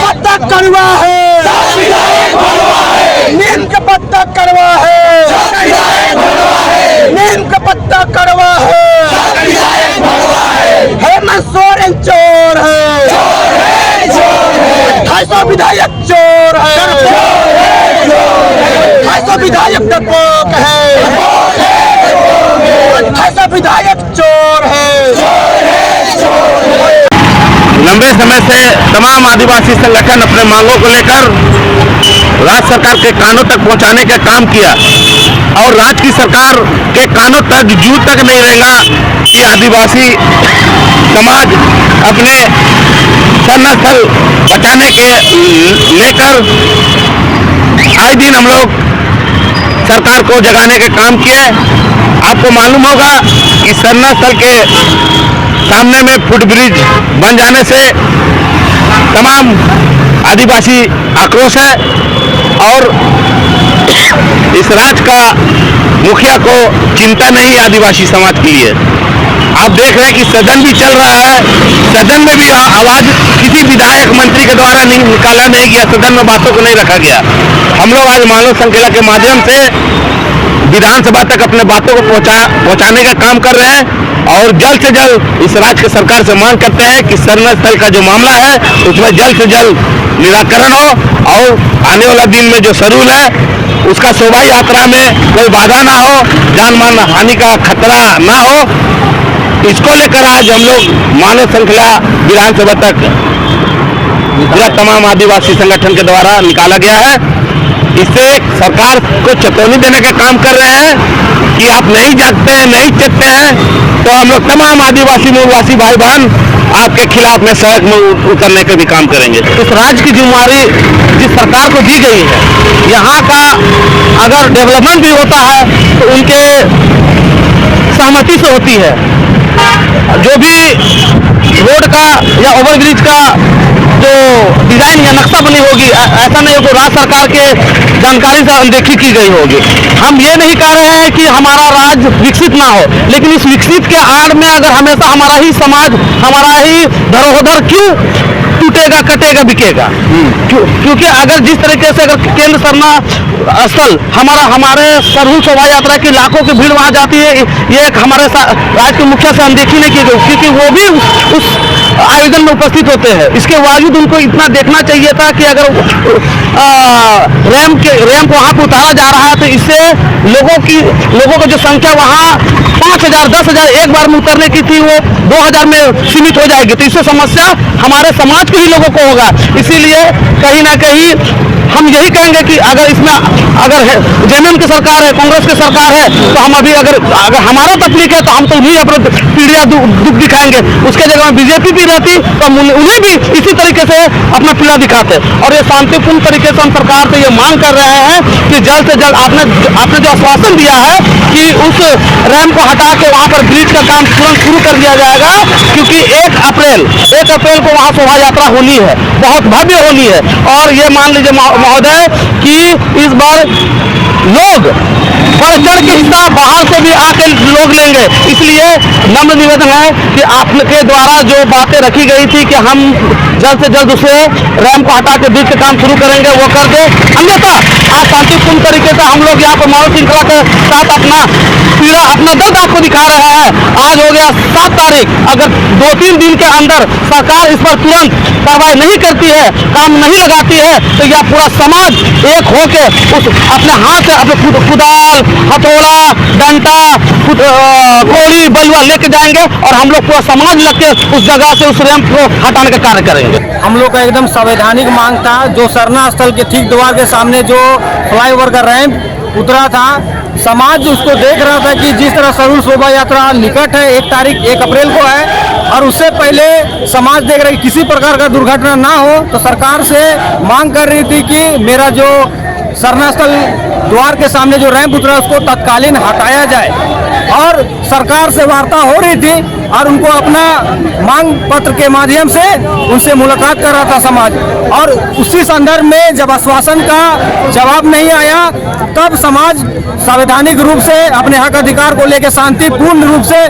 पत्ता कड़वा है, नीम का पत्ता कड़वा है, नीम का पत्ता कड़वा है, हेमंत सोरेन चोर है, 250 विधायक चोर है, 250 विधायक डरपोक है, 250 विधायक चोर है। लंबे समय से तमाम आदिवासी संगठन अपने मांगों को लेकर राज्य सरकार के कानों तक पहुंचाने का काम किया और राज्य की सरकार के कानों तक जूं तक नहीं रहेगा कि आदिवासी समाज अपने शरणस्थल बचाने के लेकर आए दिन हम लोग सरकार को जगाने का काम किए। आपको मालूम होगा कि शरणस्थल के सामने में फुट ब्रिज बन जाने से तमाम आदिवासी आक्रोश है और इस राज्य का मुखिया को चिंता नहीं आदिवासी समाज के लिए। आप देख रहे हैं कि सदन भी चल रहा है, सदन में भी आवाज किसी विधायक मंत्री के द्वारा निकाला नहीं गया, सदन में बातों को नहीं रखा गया। हम लोग आज मानव श्रृंखला के माध्यम से विधानसभा तक अपने बातों को पहुंचाने का काम कर रहे हैं और जल्द से जल्द इस राज्य की सरकार से मांग करते हैं कि शरणस्थल का जो मामला है उसमें जल्द से जल्द निराकरण हो और आने वाला दिन में जो शेड्यूल है उसका शोभा यात्रा में कोई बाधा ना हो, जान मान हानि का खतरा ना हो। इसको लेकर आज हम लोग मानव श्रृंखला विधानसभा तक पूरा तमाम आदिवासी संगठन के द्वारा निकाला गया है। इससे सरकार को चेतावनी देने का काम कर रहे हैं कि आप नहीं जागते हैं, नहीं चेतते हैं तो हम लोग तमाम आदिवासी मूलवासी भाई बहन आपके खिलाफ में सड़क में उतरने का भी काम करेंगे। इस राज्य की जिम्मेदारी जिस सरकार को दी गई है, यहाँ का अगर डेवलपमेंट भी होता है तो उनके सहमति से होती है। जो भी रोड का या ओवरब्रिज का जो डिजाइन या नक्शा बनी होगी, ऐसा नहीं हो राज्य सरकार के जानकारी से अनदेखी की गई होगी। हम ये नहीं कह रहे हैं कि हमारा राज्य विकसित ना हो, लेकिन इस विकसित के आड़ में अगर हमेशा हमारा ही समाज, हमारा ही धरोहर क्यों टूटेगा, कटेगा, बिकेगा? क्योंकि अगर जिस तरीके से अगर केंद्र सरना स्थल हमारे सरहू शोभा यात्रा की लाखों की भीड़ वहां जाती है, ये एक हमारे राज्य के मुखिया से अनदेखी नहीं की गई, क्योंकि वो भी उस आयोजन में उपस्थित होते हैं। इसके बावजूद उनको इतना देखना चाहिए था कि अगर रैंप वहां पर उतारा जा रहा है तो इससे लोगों की जो संख्या वहां 5,000 10,000 एक बार में उतरने की थी वो 2,000 में सीमित हो जाएगी। तो इससे समस्या हमारे समाज के ही लोगों को होगा। इसीलिए कहीं ना कहीं हम यही कहेंगे कि अगर जेएमएम की सरकार है, कांग्रेस की सरकार है, तो हम अभी अगर हमारा तकलीफ है तो हम तो उन्हीं अपना पीड़िया दुख दिखाएंगे। उसके जगह में बीजेपी भी रहती तो हम उन्हें भी इसी तरीके से अपना पीड़ा दिखाते। और ये शांतिपूर्ण तरीके से हम सरकार से ये मांग कर रहे हैं कि जल्द से जल्द आपने जो आश्वासन दिया है कि उस रैंप को हटा के वहाँ पर ब्रिज का काम तुरंत शुरू कर दिया जाएगा, क्योंकि 1 अप्रैल को वहाँ शोभा यात्रा होनी है, बहुत भव्य होनी है। और ये मान लीजिए महोदय कि इस बार लोग बढ़ चढ़ के हिस्सा बाहर से भी आके लोग लेंगे। इसलिए नम्र निवेदन है कि आपके द्वारा जो बातें रखी गई थी कि हम जल्द से जल्द उसे रैंप को हटा के ब्रिज का काम शुरू करेंगे, वो कर दे। अन्यथा आज शांतिपूर्ण तरीके से हम लोग यहाँ पर मानव श्रृंखला के साथ अपना पीड़ा, अपना दर्द आपको दिखा रहे हैं। आज हो गया 7 तारीख, अगर 2-3 दिन के अंदर सरकार इस पर तुरंत कार्रवाई नहीं करती है, काम नहीं लगाती है, तो यह पूरा समाज एक होके उस अपने हाथ से अपने कुदाल, हथौड़ा, डंडा, कोड़ी, बलुआ लेके जाएंगे और हम लोग पूरा समाज लग के उस जगह से उस रैंप को हटाने का कार्य करेंगे। हम लोग का एकदम संवैधानिक मांग था। जो सरना स्थल के ठीक द्वार के सामने जो फ्लाईओवर का रैंप उतरा था, समाज उसको देख रहा था कि जिस तरह सरहू शोभा यात्रा निकट है, 1 अप्रैल को है, और उससे पहले समाज देख रहा है कि किसी प्रकार का दुर्घटना ना हो, तो सरकार से मांग कर रही थी कि मेरा जो सरना स्थल द्वार के सामने जो रैंप उतरा उसको तत्कालीन हटाया जाए। और सरकार से वार्ता हो रही थी और उनको अपना मांग पत्र के माध्यम से उनसे मुलाकात कर रहा था समाज। और उसी संदर्भ में जब आश्वासन का जवाब नहीं आया तब समाज संवैधानिक रूप से अपने हक अधिकार को लेकर शांतिपूर्ण रूप से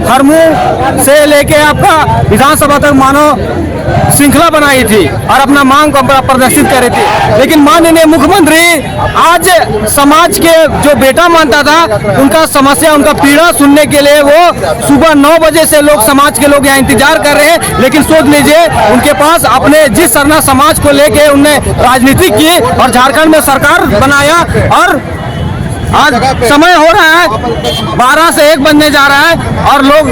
हरमू से लेके आपका विधानसभा तक मानव श्रृंखला बनाई थी और अपना मांग को प्रदर्शित कर रही थी। लेकिन माननीय मुख्यमंत्री आज समाज के जो बेटा मानता था उनका समस्या, उनका पीड़ा सुनने के लिए वो सुबह 9 बजे से लोग, समाज के लोग यहाँ इंतजार कर रहे हैं। लेकिन सोच लीजिए उनके पास अपने जिस सरना समाज को लेके उनने राजनीति की और झारखंड में सरकार बनाया और आज समय हो रहा है 12 से 1 बजने जा रहा है और लोग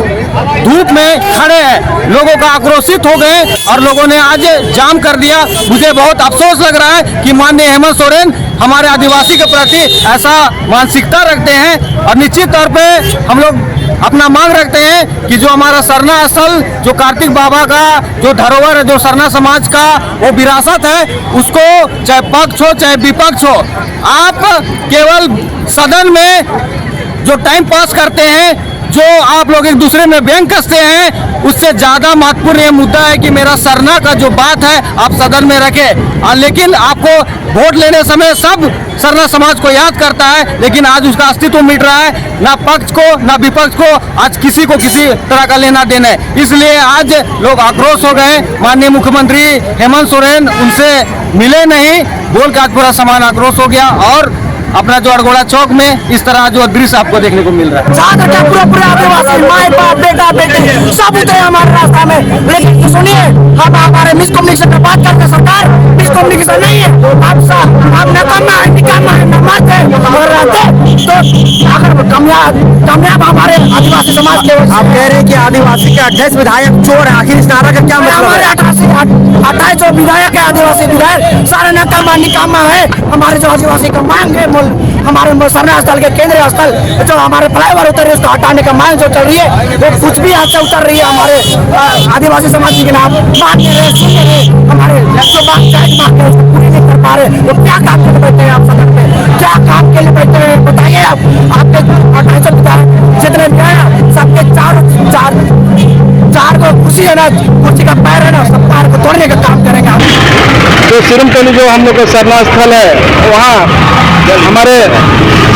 धूप में खड़े हैं। लोगों का आक्रोशित हो गए और लोगों ने आज जाम कर दिया। मुझे बहुत अफसोस लग रहा है कि माननीय हेमंत सोरेन हमारे आदिवासी के प्रति ऐसा मानसिकता रखते हैं। और निश्चित तौर पे हम लोग अपना मांग रखते हैं कि जो हमारा सरना स्थल, जो कार्तिक बाबा का जो धरोहर है, जो सरना समाज का वो विरासत है, उसको चाहे पक्ष हो चाहे विपक्ष हो, आप केवल सदन में जो टाइम पास करते हैं, जो आप लोग एक दूसरे में व्यंग कसते हैं, उससे ज्यादा महत्वपूर्ण ये मुद्दा है कि मेरा सरना का जो बात है आप सदन में रखें। लेकिन आपको वोट लेने समय सब सरना समाज को याद करता है, लेकिन आज उसका अस्तित्व मिट रहा है। ना पक्ष को ना विपक्ष को आज किसी को किसी तरह का लेना देना है। इसलिए आज लोग आक्रोश हो गए। माननीय मुख्यमंत्री हेमंत सोरेन उनसे मिले नहीं, बोल के आज पूरा सामान आक्रोश हो गया। और अपना जो अड़गोड़ा चौक में इस तरह जो दृश्य आपको देखने को मिल रहा है, पूरे आदिवासी माए बाप बेटा बेटी सब उतरे हमारे रास्ता में। लेकिन सुनिए, हम हमारे मिसकम्युनिकेशन पे बात करते, सरकार मिसकम्युनिकेशन नहीं है, आप नकामा है, निकामा है, नमाज है और रहते तो अगर कामयाब हमारे आदिवासी समाज के। आप कह रहे हैं कि आदिवासी के 28 विधायक चोर है, आखिर इस नारा का क्या मतलब है? 28 जो विधायक है आदिवासी विधायक सारे नकामा निकामा है। हमारे जो आदिवासी का मांग है, हमारे सरना स्थल के केंद्रीय स्थल जो हमारे फ्लाईओवर उतर रही है उसको हटाने का मांग जो चल रही है, वो कुछ भी हाथ से उतर रही है हमारे आदिवासी समाज के नाम मांग ले रहे, सुन रहे हमारे जो मांग उसको पूरी नहीं कर पा रहे। वो क्या काम के लिए बैठे हैं आप सदन में, क्या काम के लिए बैठे हैं बताइए। आपके 28 विधायक जितने भी हैं सबके चार को कुर्सी है ना, कुर्सी का पैर है ना, सब पैर को तोड़ने का काम करेंगे हम। तो सिरमतली जो हम लोग का सरना स्थल है, वहाँ हमारे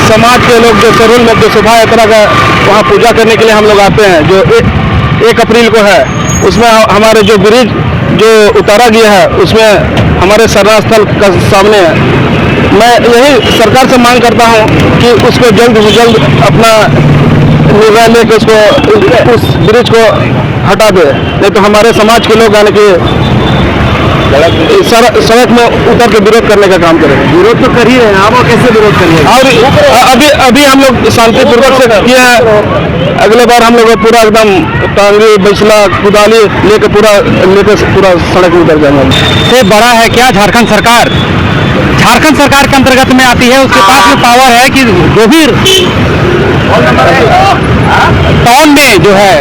समाज के लोग जो सरुल में जो शोभा यात्रा का वहाँ पूजा करने के लिए हम लोग आते हैं, जो 1 अप्रैल को है। उसमें हमारे जो ब्रिज जो उतारा गया है उसमें हमारे सरना स्थल का सामने है। मैं यही सरकार से मांग करता हूँ कि उसको जल्द से जल्द अपना निर्णय लेकर उसको उस ब्रिज को हटा दे, नहीं तो हमारे समाज के लोग यानी कि सड़क में उतर के विरोध करने का काम करेंगे। विरोध तो कर ही रहे हैं आप, कैसे विरोध करिए? और अभी हम लोग शांतिपूर्वक से किए हैं। अगले बार हम लोग पूरा एकदम टांगी बैसला कुदाली लेकर पूरा सड़क में उतर जाएंगे। से बड़ा है क्या झारखंड सरकार? झारखंड सरकार के अंतर्गत में आती है, उसके पास में पावर है कि जो भी टाउन में जो है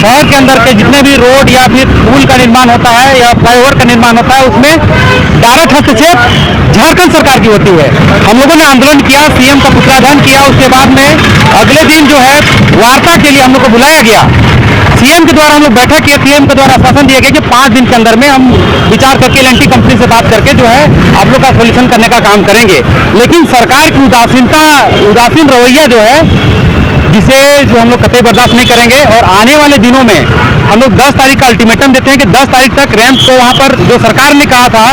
शहर के अंदर के जितने भी रोड या फिर पुल का निर्माण होता है या फ्लाईओवर का निर्माण होता है उसमें डायरेक्ट हस्तक्षेप झारखंड सरकार की होती है। हम लोगों ने आंदोलन किया, सीएम का पुतलादहन किया, उसके बाद में अगले दिन जो है वार्ता के लिए हम लोग को बुलाया गया। सीएम के द्वारा हम लोग बैठक किए, सीएम के द्वारा आश्वासन दिया गया कि 5 दिन के अंदर में हम विचार करके एल&टी कंपनी से बात करके जो है आप लोग का सोल्यूशन करने का काम करेंगे। लेकिन सरकार की उदासीन रवैया जो है, जिसे जो हम लोग कतई बर्दाश्त नहीं करेंगे। और आने वाले दिनों में हम लोग 10 तारीख का अल्टीमेटम देते हैं कि 10 तारीख तक रैंप को वहाँ पर जो सरकार ने कहा था,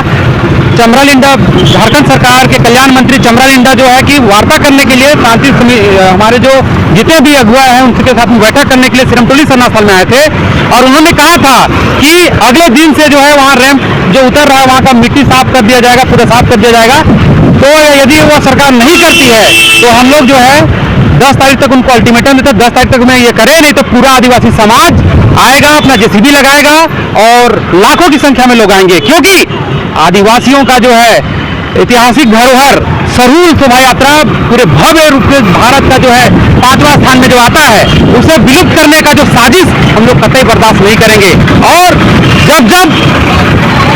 चमरा लिंडा झारखंड सरकार के कल्याण मंत्री चमरा लिंडा जो है कि वार्ता करने के लिए शांति हमारे जो जितने भी अगुवा हैं उनके साथ में बैठक करने के लिए सिरमतली सरना स्थल में आए थे। और उन्होंने कहा था कि अगले दिन से जो है वहाँ रैंप जो उतर रहा है वहाँ का मिट्टी साफ कर दिया जाएगा, पूरा साफ कर दिया जाएगा। तो यदि वो सरकार नहीं करती है तो हम लोग जो है 10 तारीख तक उनको अल्टीमेटम देते, 10 तारीख तक में ये करें, नहीं तो पूरा आदिवासी समाज आएगा, अपना जेसीबी लगाएगा और लाखों की संख्या में लोग आएंगे। क्योंकि आदिवासियों का जो है ऐतिहासिक धरोहर सरूल शोभा यात्रा पूरे भव्य रूप से भारत का जो है 5वां स्थान में जो आता है, उसे विलुप्त करने का जो साजिश हम लोग कतई बर्दाश्त नहीं करेंगे। और जब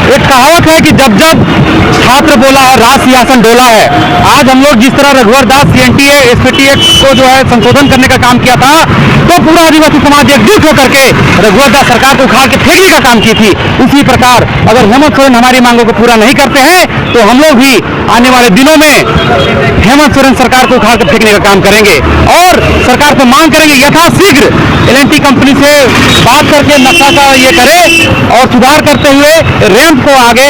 एक कहावत है कि जब जब छात्र बोला है राज सिंहासन डोला है। आज हम लोग जिस तरह रघुवर दास सीएनटीए एसपीटी एक्ट को जो है संशोधन करने का काम किया था, तो पूरा आदिवासी समाज एकजुट होकर के रघुवर दास सरकार को उखाड़ के फेंकने का काम की थी। उसी प्रकार अगर हेमंत सोरेन हमारी मांगों को पूरा नहीं करते हैं तो हम लोग भी आने वाले दिनों में हेमंत सोरेन सरकार को उखाड़ कर फेंकने का काम करेंगे और सरकार से मांग करेंगे यथाशीघ्र एल&टी कंपनी से बात करके नक्शा का ये करे और सुधार करते हुए रैंप को आगे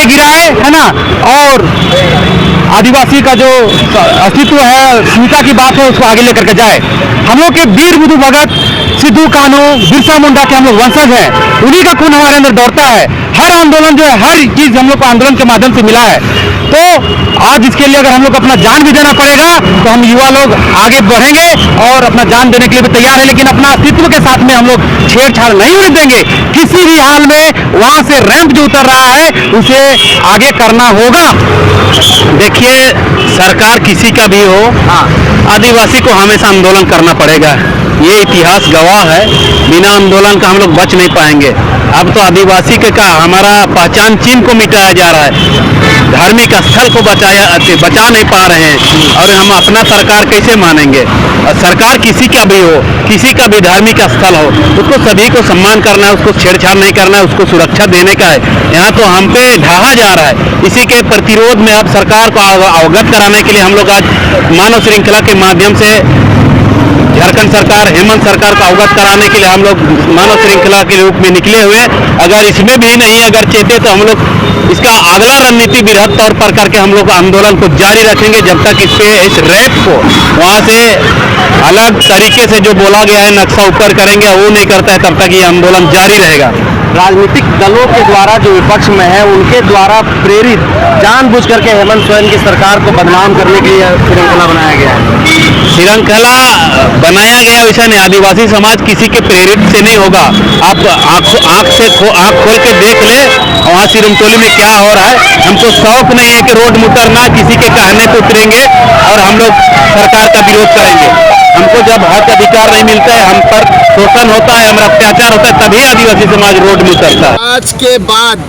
गिराए, है ना। और आदिवासी का जो अस्तित्व है, अस्मिता की बात है, उसको आगे लेकर के जाए। हम लोग के वीर बुद्धू भगत, सिद्धू कान्हू, बिरसा मुंडा के हम लोग वंशज हैं, उन्हीं का खून हमारे अंदर दौड़ता है। हर आंदोलन जो है, हर चीज हम लोग को आंदोलन के माध्यम से मिला है। तो आज इसके लिए अगर हम लोग अपना जान भी देना पड़ेगा तो हम युवा लोग आगे बढ़ेंगे और अपना जान देने के लिए भी तैयार है, लेकिन अपना अस्तित्व के साथ में हम लोग छेड़छाड़ नहीं होने देंगे। किसी भी हाल में वहां से रैंप जो उतर रहा है उसे आगे करना होगा। देखिए, सरकार किसी का भी हो, आदिवासी को हमेशा आंदोलन करना पड़ेगा। ये इतिहास गवाह है, बिना आंदोलन का हम लोग बच नहीं पाएंगे। अब तो आदिवासी के का हमारा पहचान चिन्ह को मिटाया जा रहा है, धार्मिक स्थल को बचा नहीं पा रहे हैं, और हम अपना सरकार कैसे मानेंगे। और सरकार किसी का भी हो, किसी का भी धार्मिक स्थल हो, उसको सभी को सम्मान करना है, उसको छेड़छाड़ नहीं करना है, उसको सुरक्षा देने का है। यहाँ तो हम पे ढहा जा रहा है। इसी के प्रतिरोध में अब सरकार को अवगत कराने के लिए हम लोग आज मानव श्रृंखला के माध्यम से झारखंड सरकार, हेमंत सरकार को अवगत कराने के लिए हम लोग मानव श्रृंखला के रूप में निकले हुए। अगर इसमें भी नहीं अगर चेते तो हम लोग इसका अगला रणनीति बृहद तौर पर करके हम लोग आंदोलन को जारी रखेंगे जब तक इस रैप को वहाँ से अलग तरीके से जो बोला गया है नक्शा ऊपर करेंगे, वो नहीं करता है तब तक ये आंदोलन जारी रहेगा। राजनीतिक दलों के द्वारा जो विपक्ष में है उनके द्वारा प्रेरित जानबूझ करके हेमंत सोरेन की सरकार को बदनाम करने के लिए श्रृंखला बनाया गया है। श्रृंखला बनाया गया वैसा नहीं, आदिवासी समाज किसी के प्रेरित से नहीं होगा। आप आँख खोल के देख ले वहाँ सिरमतोली में क्या हो रहा है। हमको शौक नहीं है कि रोड में उतरना, किसी के कहने पे उतरेंगे और हम लोग सरकार का विरोध करेंगे। हमको जब हक अधिकार नहीं मिलता है, हम पर शोषण होता है, हमारा अत्याचार होता है, तभी आदिवासी समाज रोड में उतरता है। आज के बाद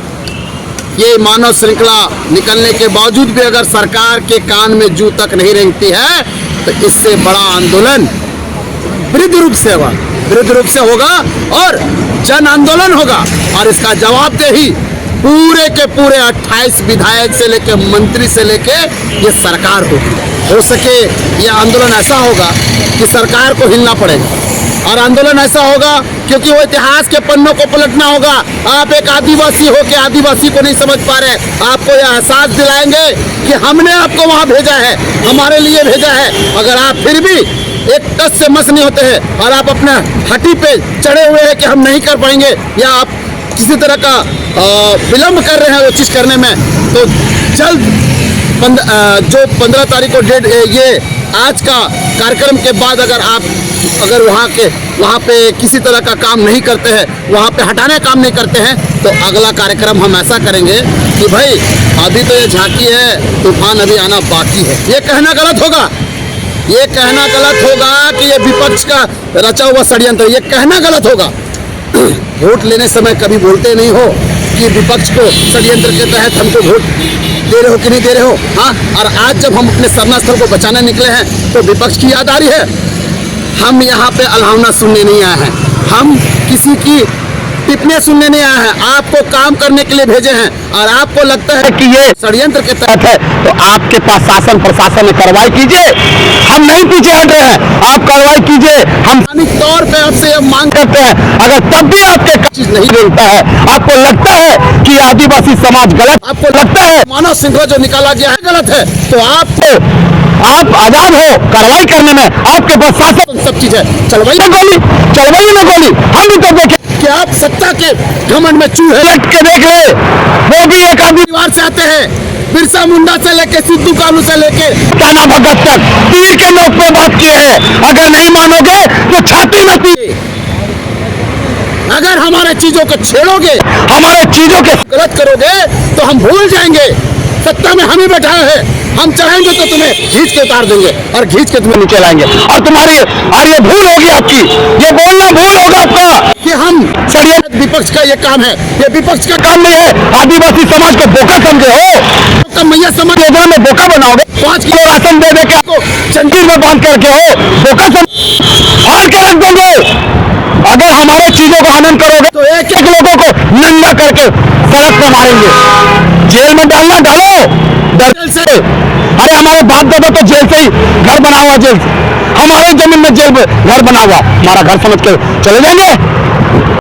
ये मानव श्रृंखला निकलने के बावजूद भी अगर सरकार के कान में जू तक नहीं रेंगती है तो इससे बड़ा आंदोलन वृद्ध रूप से होगा और जन आंदोलन होगा। और इसका जवाबदेही पूरे के पूरे 28 विधायक से लेके मंत्री से लेके ये सरकार होगी। हो सके ये आंदोलन ऐसा होगा कि सरकार को हिलना पड़ेगा, और आंदोलन ऐसा होगा क्योंकि वो इतिहास के पन्नों को पलटना होगा। आप एक आदिवासी हो के आदिवासी को नहीं समझ पा रहे, आपको यह एहसास दिलाएंगे कि हमने आपको वहाँ भेजा है, हमारे लिए भेजा है। अगर आप फिर भी एक टस से मस नहीं होते हैं और आप अपने हटी पे चढ़े हुए हैं कि हम नहीं कर पाएंगे, या आप किसी तरह का विलम्ब कर रहे हैं वो चीज़ करने में, तो जल्द जो 15 तारीख को डेट ये आज का कार्यक्रम के बाद अगर वहाँ पे किसी तरह का काम नहीं करते हैं, वहाँ पे हटाने काम नहीं करते हैं, तो अगला कार्यक्रम हम ऐसा करेंगे कि भाई अभी तो ये झांकी है, तूफान अभी आना बाकी है। ये कहना गलत होगा, ये कहना गलत होगा कि ये विपक्ष का रचा हुआ षड्यंत्र, ये कहना गलत होगा। वोट लेने समय कभी बोलते नहीं हो कि विपक्ष को षड्यंत्र के तहत हमको वोट दे रहे हो कि नहीं दे रहे हो। हाँ, और आज जब हम अपने सरना स्थल को बचाने निकले हैं तो विपक्ष की याद आ रही है। हम यहाँ पे अलावना सुनने नहीं आए हैं, हम किसी की टिप्पणियां सुनने नहीं आए हैं, आपको काम करने के लिए भेजे हैं। और आपको लगता है कि ये षड्यंत्र के तहत है तो आपके पास शासन प्रशासन में कार्रवाई कीजिए, हम नहीं पीछे हट रहे हैं, आप कार्रवाई कीजिए। हम स्थानिक तौर पे आपसे ये मांग करते हैं, अगर तब भी आपके चीज नहीं मिलता है, आपको लगता है कि आदिवासी समाज गलत, आपको लगता है मानव श्रृंखला जो निकाला गया है गलत है, तो आप आजाद हो कार्रवाई करने में, आपके पास शासन सब चीज है। चलवाइए में गोली हम भी तो देखें कि आप सत्ता के घमंड में चूहे लट के देख ले। वो भी एक आदमी परिवार से आते हैं, बिरसा मुंडा से लेके सिद्धू कान्हू से लेके काना भगत तक तीर के नोक पे बात किए हैं। अगर नहीं मानोगे तो छाती में तीर, अगर हमारे चीजों को छेड़ोगे, हमारे चीजों के गलत करोगे तो हम भूल जाएंगे सत्ता में हम ही बैठा है। हम चाहेंगे तो तुम्हें खींच के उतार देंगे और खींच के तुम्हें नीचे लाएंगे। और तुम्हारी और ये भूल होगी आपकी, ये बोलना भूल होगा आपका कि हम षड्यंत्र विपक्ष का ये काम है, ये विपक्ष का काम नहीं है। आदिवासी समाज को बोका समझे हो, तो मैया समाज योजना में बोका बनाओगे। 5 किलो राशन दे के आपको चंदीर में बांध करके हो, बोका फाड़ के रख देंगे। अगर हमारे चीजों को हनन करोगे तो एक एक लोगों को नंगा करके सड़क पर मारेंगे, जेल में डालना डालो डर से। अरे हमारे बाप दादा तो जेल से ही घर बना हुआ, जेल से हमारे जमीन में जेल घर बना हुआ, हमारा घर समझ के चले जाएंगे।